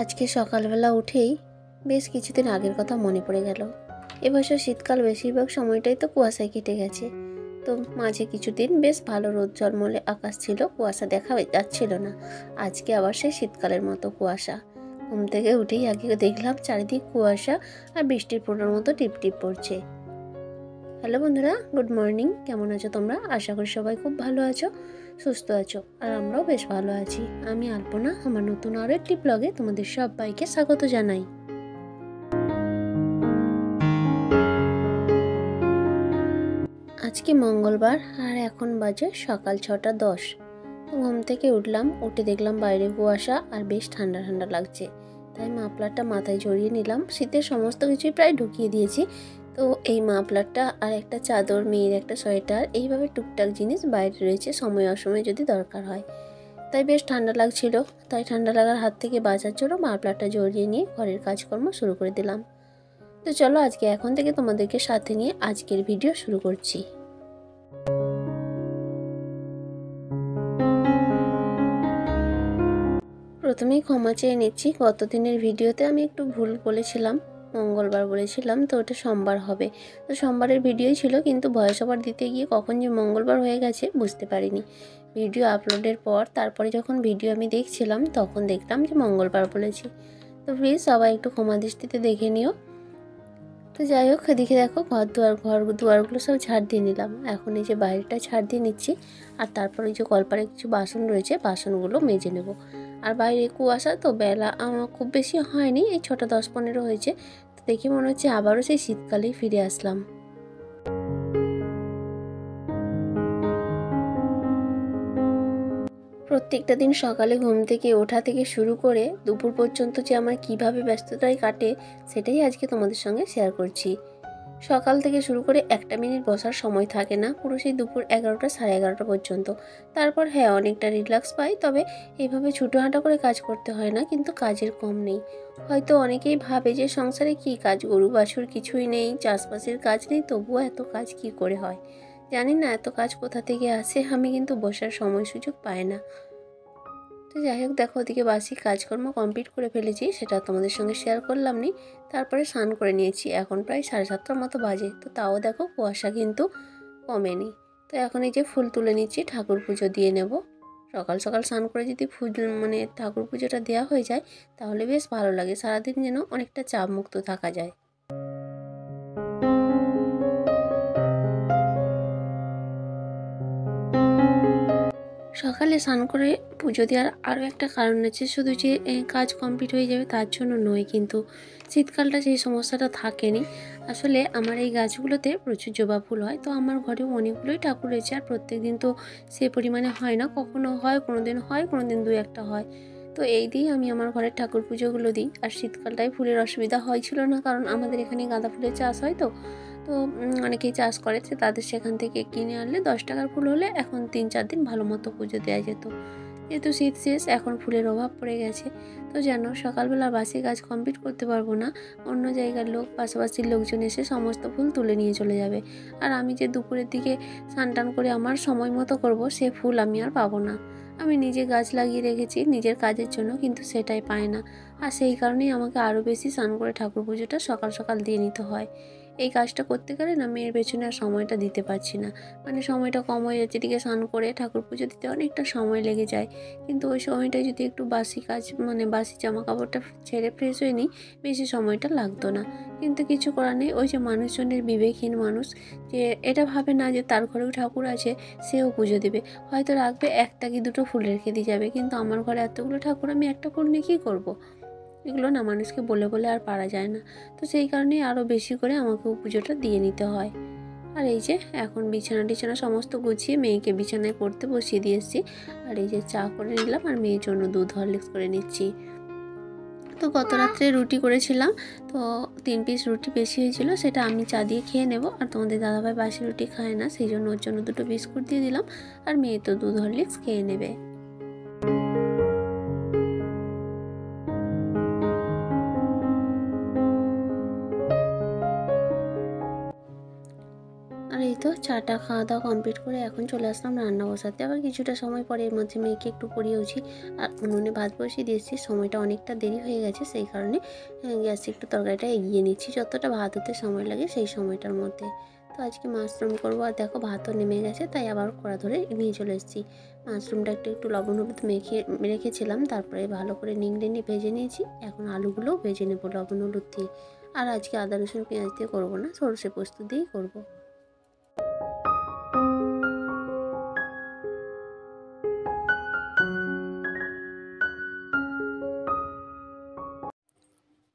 আজকে সকালবেলা উঠেই বেশ কিছুদিন আগের কথা মনে পড়ে গেল। এবছর শীতকাল বেশিরভাগ সময়টাই তো কুয়াশায় কেটে গেছে। তো মাঝে কিছুদিন বেশ ভালো রোদ ঝলমলে আকাশ ছিল, কুয়াশা দেখা যাচ্ছিল না। আজকে আবার সেই শীতকালের মতো কুয়াশা। ঘুম থেকে উঠেই আগে দেখলাম চারিদিক কুয়াশা আর বৃষ্টির ফোঁটার মতো টিপ টিপ পড়ছে। হ্যালো বন্ধুরা, গুড মর্নিং। কেমন আছো তোমরা? আশা করি সবাই খুব ভালো আছো, সুস্থ আছো, আর আমরাও বেশ ভালো আছি। আমি আলপনা, আমার নতুন আরও একটি ব্লগে তোমাদের সবাইকে স্বাগত জানাই। আজকে মঙ্গলবার আর এখন বাজে সকাল 6:10। ঘুম থেকে উঠলাম, উঠে দেখলাম বাইরে কুয়াশা আর বেশ ঠান্ডা ঠান্ডা লাগছে। তাই মাফলারটা মাথায় জড়িয়ে নিলাম। শীতের সমস্ত কিছুই প্রায় ঢুকিয়ে দিয়েছি। তো এই মাফলারটা আর একটা চাদর, মেয়ের একটা সোয়েটার, এইভাবে টুকটাক জিনিস বাইরে রয়েছে, সময় অসময়ে যদি দরকার হয়। তাই বেশ ঠান্ডা লাগছিল। তাই ঠান্ডা লাগার হাত থেকে বাঁচার জন্য মাফলারটা জড়িয়ে নিয়ে ঘরের কাজকর্ম শুরু করে দিলাম। তো চলো আজকে এখন থেকে তোমাদেরকে সাথে নিয়ে আজকের ভিডিও শুরু করছি। প্রথমেই ক্ষমা চেয়ে নিচ্ছি, গত দিনের ভিডিওতে আমি একটু ভুল বলেছিলাম, মঙ্গলবার বলেছিলাম, তো ওটা সোমবার হবে। তো সোমবারের ভিডিওই ছিল, কিন্তু ভয়েস ওভার দিতে গিয়ে কখন যে মঙ্গলবার হয়ে গেছে বুঝতে পারিনি। ভিডিও আপলোডের পর তারপরে যখন ভিডিও আমি দেখছিলাম তখন দেখলাম যে মঙ্গলবার বলেছি। তো প্লিজ সবাই একটু ক্ষমা দৃষ্টিতে দেখে নিও। তো যাই হোক, এদিকে দেখো ঘর দুয়ারগুলো সব ঝাড় দিয়ে নিলাম। এখন এই যে বাইরেটা ঝাড় দিয়ে নিচ্ছি, আর তারপর ওই যে কলপারে কিছু বাসন রয়েছে, বাসনগুলো মেজে নেব। আর বাইরে কুয়াশা, তো বেলা খুব বেশি হয়নি, এই 6:10-15 হয়েছে। তো দেখে মনে হচ্ছে আবারও সেই শীতকালেই ফিরে আসলাম। প্রত্যেকটা দিন সকালে ঘুম থেকে ওঠা থেকে শুরু করে দুপুর পর্যন্ত যে আমার কিভাবে ব্যস্ততায় কাটে সেটাই আজকে তোমাদের সঙ্গে শেয়ার করছি। সকাল থেকে শুরু করে একটা মিনিট বসার সময় থাকে না, পুরো সেই দুপুর 11টা 11:30 পর্যন্ত। তারপর হ্যাঁ, অনেকটা রিল্যাক্স পাই, তবে এইভাবে ছুটোহাঁটা করে কাজ করতে হয় না, কিন্তু কাজের কম নেই। হয়তো অনেকেই ভাবে যে সংসারে কি কাজ, গরু বাছুর কিছুই নেই, চাষবাসের কাজ নেই, তবুও এত কাজ কি করে হয় জানি না, এত কাজ কোথা থেকে আসে। আমি কিন্তু বসার সময় সুযোগ পাই না। তো যাই হোক, দেখো ওদিকে বাসি কাজকর্ম কমপ্লিট করে ফেলেছি, সেটা তোমাদের সঙ্গে শেয়ার করলাম নি। তারপরে স্নান করে নিয়েছি, এখন প্রায় 7:30টার মতো বাজে। তো তাও দেখো কুয়াশা কিন্তু কমেনি। তো এখন এই যে ফুল তুলে নিচ্ছি, ঠাকুর পুজো দিয়ে নেব। সকাল সকাল স্নান করে যদি ফুল ঠাকুর পুজোটা দেওয়া হয়ে যায় তাহলে বেশ ভালো লাগে, সারাদিন যেন অনেকটা চাপ মুক্ত থাকা যায়। সকালে স্নান করে পুজো দেওয়ার আরও একটা কারণ আছে, শুধু যে কাজ কমপ্লিট হয়ে যাবে তার জন্য নয়, কিন্তু শীতকালটা সেই সমস্যাটা থাকেনি। আসলে আমার এই গাছগুলোতে প্রচুর জবা ফুল হয়, তো আমার ঘরেও অনেকগুলোই ঠাকুর রয়েছে, আর প্রত্যেক দিন তো সে পরিমাণে হয় না, কখনো হয়, কোনো দিন হয়, কোনো দিন 2-1টা হয়। তো এই দিয়েই আমি আমার ঘরের ঠাকুর পুজোগুলো দিই। আর শীতকালটায় ফুলের অসুবিধা হয়েছিল না, কারণ আমাদের এখানে গাঁদা ফুলের চাষ হয়, তো তো অনেকেই চাষ করে, তাদের সেখান থেকে কিনে আনলে 10 টাকার ফুল হলে এখন 3-4 দিন ভালো মতো পুজো দেওয়া যেত। যেহেতু শীত শেষ, এখন ফুলের অভাব পড়ে গেছে। তো যেন সকালবেলা বাসি কাজ কমপ্লিট করতে পারবো না, অন্য জায়গার লোক, পাশাপাশির লোকজন এসে সমস্ত ফুল তুলে নিয়ে চলে যাবে। আর আমি যে দুপুরের দিকে স্নান টান করে আমার সময় মতো করবো, সে ফুল আমি আর পাবো না। আমি নিজে গাছ লাগিয়ে রেখেছি নিজের কাজের জন্য, কিন্তু সেটাই পায় না। আর সেই কারণেই আমাকে আরও বেশি স্নান করে ঠাকুর পুজোটা সকাল সকাল দিয়ে নিতে হয়। এই কাজটা করতে গেলে না মেয়ের পেছনে আর সময়টা দিতে পারছি না, মানে সময়টা কম হয়ে যাচ্ছে। এদিকে স্নান করে ঠাকুর পুজো দিতে অনেকটা সময় লেগে যায়, কিন্তু ওই সময়টায় যদি একটু বাসি কাজ, বাসি জামা কাপড়টা ছেড়ে ফ্রেশ হয়ে নিই, বেশি সময়টা লাগতো না। কিন্তু কিছু করার নেই, ওই যে মানুষজনের বিবেকহীন মানুষ, যে এটা ভাবে না যে তার ঘরেও ঠাকুর আছে, সেও পুজো দেবে, হয়তো রাখবে 1টা কি 2টো ফুল রেখে দিয়ে যাবে, কিন্তু আমার ঘরে এতগুলো ঠাকুর, আমি একটা ফুল নিয়ে কী করবো? এগুলো না মানুষকে বলে বলে আর পারা যায় না। তো সেই কারণেই আরও বেশি করে আমাকেও পুজোটা দিয়ে নিতে হয়। আর এই যে এখন বিছানা টিছানা সমস্ত গুছিয়ে মেয়েকে বিছানায় পড়তে বসিয়ে দিয়ে এসেছি। আর এই যে চা করে নিলাম, আর মেয়ের জন্য দুধ হরলিক্স করে নিচ্ছি। তো গত রাত্রে রুটি করেছিলাম, তো 3 পিস রুটি বেশি হয়েছিল, সেটা আমি চা দিয়ে খেয়ে নেব। আর তোমাদের দাদাভাই বাসি রুটি খায় না, সেই জন্য ওর জন্য 2টো বিস্কুট দিয়ে দিলাম, আর মেয়ে তো দুধ হরলিক্স খেয়ে নেবে। আর এই তো চাটা খাওয়া দাওয়া কমপ্লিট করে এখন চলে আসলাম রান্না বসাতে। আবার কিছুটা সময় পরে এর মধ্যে মেয়েকে একটু পড়িয়েওছি আর উনুনে ভাত বসিয়ে দিয়েছি। সময়টা অনেকটা দেরি হয়ে গেছে, সেই কারণে গ্যাসে একটু তরকারিটা এগিয়ে নিচ্ছি, যতটা ভাত হতে সময় লাগে সেই সময়টার মধ্যে। তো আজকে মাশরুম করবো, আর দেখো ভাতও নেমে গেছে, তাই আবার কড়া ধরে নিয়ে চলে এসেছি। মাশরুমটা একটু লবণ হলুদ রেখেছিলাম, তারপরে ভালো করে নিংড়ে নিয়ে ভেজে নিয়েছি। এখন আলুগুলোও ভেজে নেবো লবণ হলুদ দিয়ে। আর আজকে আদা রসুন পেঁয়াজ দিয়ে করবো না, সরষে পোস্ত দিয়েই করবো।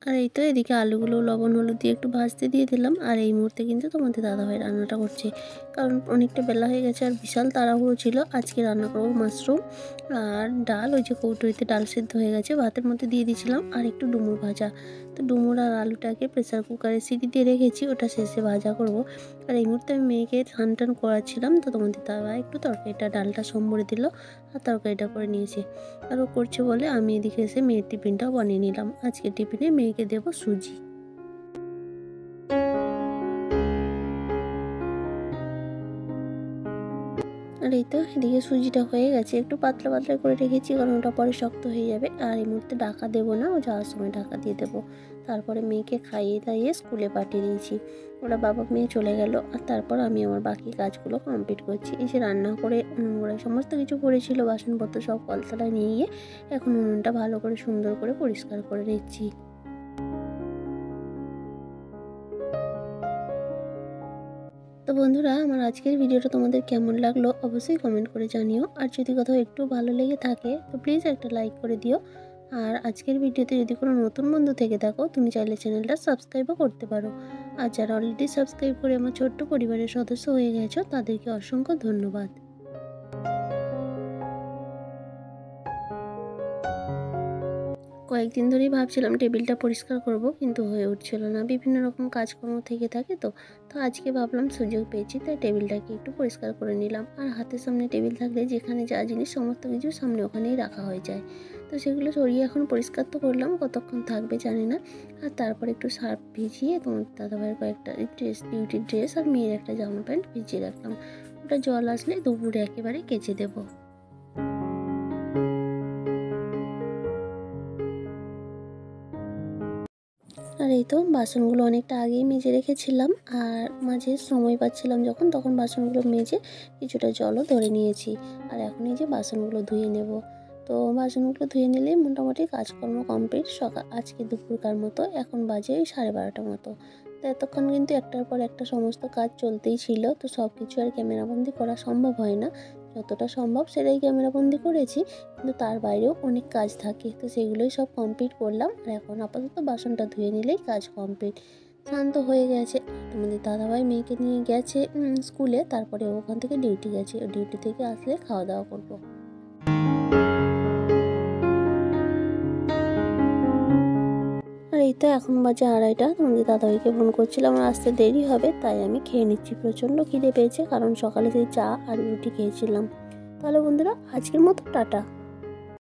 আর এই তো এদিকে আলুগুলো লবণ হলুদ দিয়ে একটু ভাজতে দিয়ে দিলাম। আর এই মুহূর্তে কিন্তু তোমাদের দাদাভাই রান্নাটা করছে, কারণ অনেকটা বেলা হয়ে গেছে আর বিশাল তাড়াহুড়ো ছিল। আজকে রান্না করবো মাশরুম আর ডাল, ওই যে কৌটোরিতে ডাল সেদ্ধ হয়ে গেছে, ভাতের মধ্যে দিয়ে দিয়েছিলাম, আর একটু ডুমুর ভাজা। তো ডুমুর আর আলুটাকে প্রেসার কুকারে সিটি দিয়ে রেখেছি, ওটা শেষে ভাজা করব। আর এই মুহূর্তে আমি মেয়েকে স্নান টান করাচ্ছিলাম, তো তোমাদের দাদা একটু তরকারিটা ডালটা সম্বরে দিল আর তরকারিটা করে নিয়েছে। আর ও করছে বলে আমি এদিকে এসে মেয়ের টিফিনটাও বানিয়ে নিলাম। আজকে টিফিনে মেয়েকে দেবো সুজি। আর এই তো এদিকে সুজিটা হয়ে গেছে, একটু পাতলা পাতলা করে রেখেছি, কারণ ওটা পরে শক্ত হয়ে যাবে। আর এই মুহূর্তে ঢাকা দেবো না, ও যাওয়ার সময় ঢাকা দিয়ে দেবো। তারপরে মেয়েকে খাইয়ে দাইয়ে স্কুলে পাঠিয়ে দিয়েছি। ওরা বাবা মেয়ে চলে গেল, আর তারপর আমি আমার বাকি কাজগুলো কমপ্লিট করছি। এই যে রান্না করে ওরা সমস্ত কিছু করেছিল, বাসনপত্র সব কলতলায় নিয়ে গিয়ে এখন উনুনটা ভালো করে সুন্দর করে পরিষ্কার করে নিচ্ছি। তো বন্ধুরা, আমার আজকের ভিডিওটা তোমাদের কেমন লাগলো অবশ্যই কমেন্ট করে জানিও। আর যদি কোথাও একটু ভালো লেগে থাকে তো প্লিজ একটা লাইক করে দিও। আর আজকের ভিডিওতে যদি কোনো নতুন বন্ধু থেকে থাকো, তুমি চাইলে চ্যানেলটা সাবস্ক্রাইবও করতে পারো। আর যারা অলরেডি সাবস্ক্রাইব করে আমার ছোট্ট পরিবারের সদস্য হয়ে গেছো, তাদেরকে অসংখ্য ধন্যবাদ। কয়েকদিন ধরেই ভাবছিলাম টেবিলটা পরিষ্কার করব, কিন্তু হয়ে উঠছিল না, বিভিন্ন রকম কাজকর্ম থেকে থাকে। তো আজকে ভাবলাম সুযোগ পেয়েছি, তাই টেবিলটাকে একটু পরিষ্কার করে নিলাম। আর হাতের সামনে টেবিল থাকলে যেখানে যা জিনিস সমস্ত কিছু সামনে ওখানেই রাখা হয়ে যায়। তো সেগুলো সরিয়ে এখন পরিষ্কার তো করলাম, কতক্ষণ থাকবে জানি না। আর তারপর একটু সার্ফ ভিজিয়ে তোমার দাদাভাইয়ের কয়েকটা ড্রেস, ডিউটির ড্রেস আর মেয়ের একটা জামা প্যান্ট ভিজিয়ে রাখলাম। ওটা জল আসলে দুপুরে একেবারে কেচে দেবো। আর এই তো বাসনগুলো অনেকটা আগেই মেজে রেখেছিলাম, আর মাঝে সময় পাচ্ছিলাম যখন, তখন বাসনগুলো মেজে কিছুটা জলও ধরে নিয়েছি। আর এখন এই যে বাসনগুলো ধুয়ে নেব। তো বাসনগুলো ধুয়ে নিলেই মোটামুটি কাজকর্ম কমপ্লিট। আজকে দুপুরকার মতো এখন বাজে ওই 12:30 মতো। তো এতক্ষণ কিন্তু একটার পর একটা সমস্ত কাজ চলতেই ছিল। তো সব কিছু আর ক্যামেরাবন্দি করা সম্ভব হয় না, যতটা সম্ভব সেটাই ক্যামেরাবন্দি করেছি, কিন্তু তার বাইরেও অনেক কাজ থাকে। তো সেগুলোই সব কমপ্লিট করলাম। আর এখন আপাতত বাসনটা ধুয়ে নিলেই কাজ কমপ্লিট। স্নান তো হয়ে গেছে। তোমাদের দাদাভাই মেয়েকে নিয়ে গেছে স্কুলে, তারপরে ওখান থেকে ডিউটি গেছে, ডিউটি থেকে আসলে খাওয়া দাওয়া করবো। আর এই তো এখন বাজে 2:30। তোমাদের দাদাভাইকে ফোন করছিলাম, আমার আসতে দেরি হবে, তাই আমি খেয়ে নিচ্ছি। প্রচণ্ড খিদে পেয়েছে, কারণ সকালে সেই চা আর রুটি খেয়েছিলাম। তাহলে বন্ধুরা, আজকের মতো টাটা।